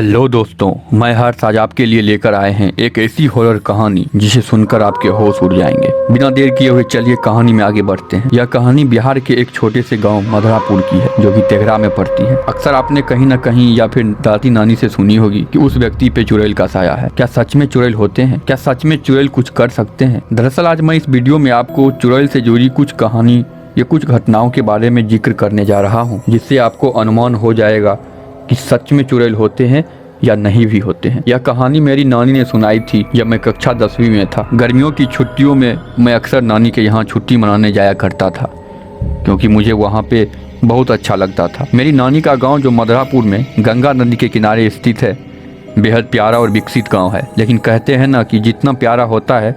Hello दोस्तों, मैं हर्ष आज आपके लिए लेकर आए हैं एक ऐसी हॉरर कहानी जिसे सुनकर आपके होश उड़ जाएंगे। बिना देर किए हुए चलिए कहानी में आगे बढ़ते हैं। यह कहानी बिहार के एक छोटे से गांव मधुरापुर की है जो कि तेघरा में पड़ती है। अक्सर आपने कहीं न कहीं या फिर दादी नानी से सुनी होगी कि उस व्यक्ति पे चुड़ैल का साया है। क्या सच में चुड़ैल होते हैं? क्या सच में चुड़ैल कुछ कर सकते हैं? दरअसल आज मैं इस वीडियो में आपको चुड़ैल से जुड़ी कुछ कहानी या कुछ घटनाओं के बारे में जिक्र करने जा रहा हूँ, जिससे आपको अनुमान हो जाएगा कि सच में चुड़ैल होते हैं या नहीं भी होते हैं। यह कहानी मेरी नानी ने सुनाई थी जब मैं कक्षा 10वीं में था। गर्मियों की छुट्टियों में मैं अक्सर नानी के यहाँ छुट्टी मनाने जाया करता था, क्योंकि मुझे वहाँ पे बहुत अच्छा लगता था। मेरी नानी का गांव जो मधुरापुर में गंगा नदी के किनारे स्थित है, बेहद प्यारा और विकसित गाँव है। लेकिन कहते हैं ना कि जितना प्यारा होता है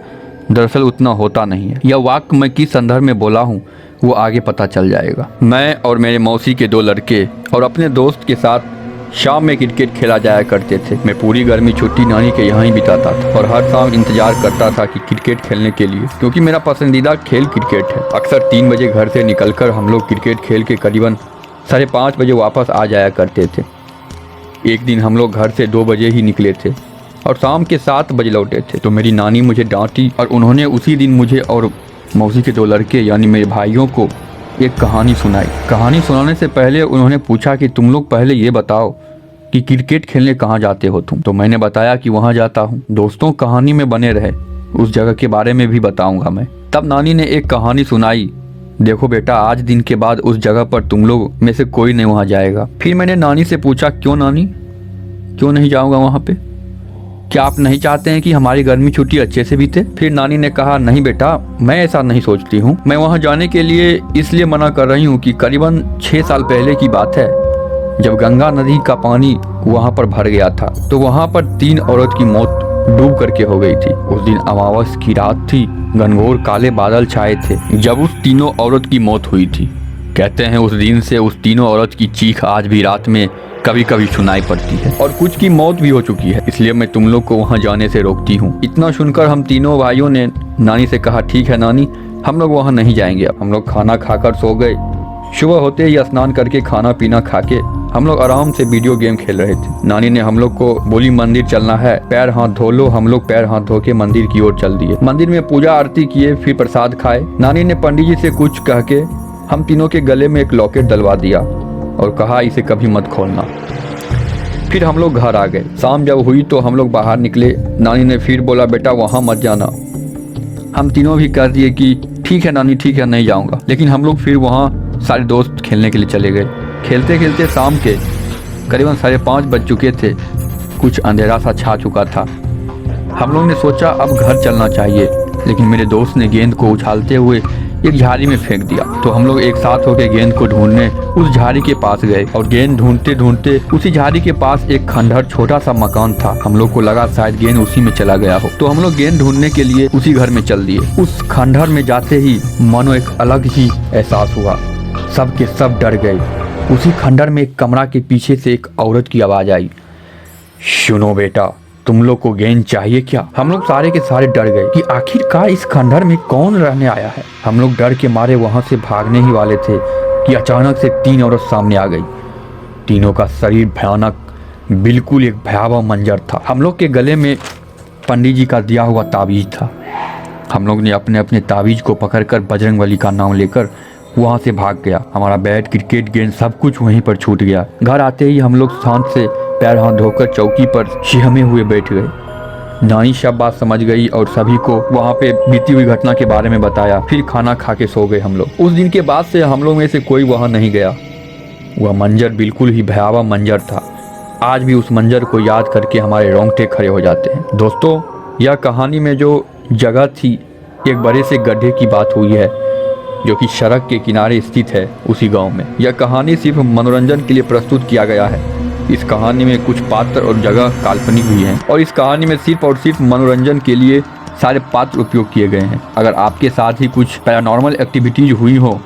दरअसल उतना होता नहीं है। यह वाक्य मैं किस संदर्भ में बोला हूँ वो आगे पता चल जाएगा। मैं और मेरे मौसी के 2 लड़के और अपने दोस्त के साथ शाम में क्रिकेट खेला जाया करते थे। मैं पूरी गर्मी छुट्टी नानी के यहाँ ही बिताता था और हर शाम इंतजार करता था कि क्रिकेट खेलने के लिए, क्योंकि मेरा पसंदीदा खेल क्रिकेट है। अक्सर 3 बजे घर से निकलकर हम लोग क्रिकेट खेल के करीबन 5:30 बजे वापस आ जाया करते थे। एक दिन हम लोग घर से 2 बजे ही निकले थे और शाम के 7 बजे लौटे थे। तो मेरी नानी मुझे डांटी और उन्होंने उसी दिन मुझे और मौसी के 2 लड़के यानी मेरे भाइयों को एक कहानी सुनाई। कहानी सुनाने से पहले उन्होंने पूछा कि तुम लोग पहले ये बताओ कि क्रिकेट खेलने कहाँ जाते हो तुम? तो मैंने बताया कि वहाँ जाता हूँ। दोस्तों, कहानी में बने रहे, उस जगह के बारे में भी बताऊंगा मैं। तब नानी ने एक कहानी सुनाई। देखो बेटा, आज दिन के बाद उस जगह पर तुम लोग में से कोई नहीं वहाँ जाएगा। फिर मैंने नानी से पूछा, क्यों नानी, क्यों नहीं जाऊँगा वहाँ पे? क्या आप नहीं चाहते हैं कि हमारी गर्मी छुट्टी अच्छे से बीते? फिर नानी ने कहा, नहीं बेटा, मैं ऐसा नहीं सोचती हूँ। मैं वहाँ जाने के लिए इसलिए मना कर रही हूँ कि करीबन 6 साल पहले की बात है, जब गंगा नदी का पानी वहाँ पर भर गया था तो वहाँ पर 3 औरत की मौत डूब करके हो गई थी। उस दिन अमावस की रात थी, घनघोर काले बादल छाए थे जब उस तीनों औरत की मौत हुई थी। कहते हैं उस दिन से उस तीनों औरत की चीख आज भी रात में कभी कभी सुनाई पड़ती है और कुछ की मौत भी हो चुकी है। इसलिए मैं तुम लोग को वहाँ जाने से रोकती हूँ। इतना सुनकर हम तीनों भाइयों ने नानी से कहा, ठीक है नानी, हम लोग वहाँ नहीं जाएंगे। हम लोग खाना खाकर सो गए। सुबह होते ही स्नान करके खाना पीना खा के हम लोग आराम से वीडियो गेम खेल रहे थे। नानी ने हम लोग को बोली, मंदिर चलना है, पैर हाथ धो लो। हम लोग पैर हाथ धो के मंदिर की ओर चल दिए। मंदिर में पूजा आरती किए, फिर प्रसाद खाए। नानी ने पंडित जी से कुछ कह के हम तीनों के गले में एक लॉकेट डलवा दिया और कहा, इसे कभी मत खोलना। फिर हम लोग घर आ गए। शाम जब हुई तो हम लोग बाहर निकले। नानी ने फिर बोला, बेटा वहाँ मत जाना। हम तीनों भी कह दिए कि ठीक है नानी, ठीक है, नहीं जाऊँगा। लेकिन हम लोग फिर वहाँ सारे दोस्त खेलने के लिए चले गए। खेलते खेलते शाम के करीबन 5:30 बज चुके थे। कुछ अंधेरा सा छा चुका था। हम लोग ने सोचा अब घर चलना चाहिए, लेकिन मेरे दोस्त ने गेंद को उछालते हुए एक झाड़ी में फेंक दिया। तो हम लोग एक साथ होकर गेंद को ढूंढने उस झाड़ी के पास गए और गेंद ढूंढते ढूंढते उसी झाड़ी के पास एक खंडहर छोटा सा मकान था। हम लोग को लगा शायद गेंद उसी में चला गया हो, तो हम लोग गेंद ढूंढने के लिए उसी घर में चल दिए। उस खंडहर में जाते ही मानो एक अलग ही एहसास हुआ। सब के सब डर गए। उसी खंडहर में एक कमरा के पीछे से एक औरत की आवाज आई, सुनो बेटा, तुम लोग को गेंद चाहिए क्या? हम लोग सारे के सारे डर गए कि आखिरकार इस खंडहर में कौन रहने आया है। हम लोग डर के मारे वहां से भागने ही वाले थे कि अचानक से 3 औरत सामने आ गई। तीनों का शरीर भयानक, बिल्कुल एक भयावह मंजर था। हम लोग के गले में पंडित जी का दिया हुआ ताबीज था। हम लोग ने अपने अपने ताबीज को पकड़कर बजरंगबली का नाम लेकर वहाँ से भाग गया। हमारा बैट, क्रिकेट, गेंद सब कुछ वहीं पर छूट गया। घर आते ही हम लोग शांत से पैर हाथ धोकर चौकी पर सिहमे हुए बैठ गए। नानी सब बात समझ गई और सभी को वहाँ पे बीती हुई घटना के बारे में बताया। फिर खाना खा के सो गए हम लोग। उस दिन के बाद से हम लोग में से कोई वहाँ नहीं गया। वह मंजर बिल्कुल ही भयावह मंजर था। आज भी उस मंजर को याद करके हमारे रोंगटे खड़े हो जाते हैं। दोस्तों, यह कहानी में जो जगह थी, एक बड़े से गड्ढे की बात हुई है जो कि सड़क के किनारे स्थित है उसी गांव में। यह कहानी सिर्फ मनोरंजन के लिए प्रस्तुत किया गया है। इस कहानी में कुछ पात्र और जगह काल्पनिक हुई हैं और इस कहानी में सिर्फ और सिर्फ मनोरंजन के लिए सारे पात्र उपयोग किए गए हैं। अगर आपके साथ ही कुछ पैरानॉर्मल एक्टिविटीज हुई हो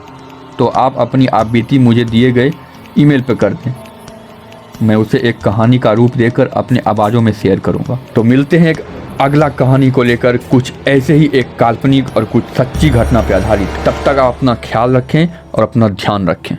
तो आप अपनी आप बीती मुझे दिए गए ईमेल पर कर दें। मैं उसे एक कहानी का रूप देकर अपने आवाज़ों में शेयर करूंगा। तो मिलते हैं एक अगला कहानी को लेकर, कुछ ऐसे ही एक काल्पनिक और कुछ सच्ची घटना पर आधारित। तब तक आप अपना ख्याल रखें और अपना ध्यान रखें।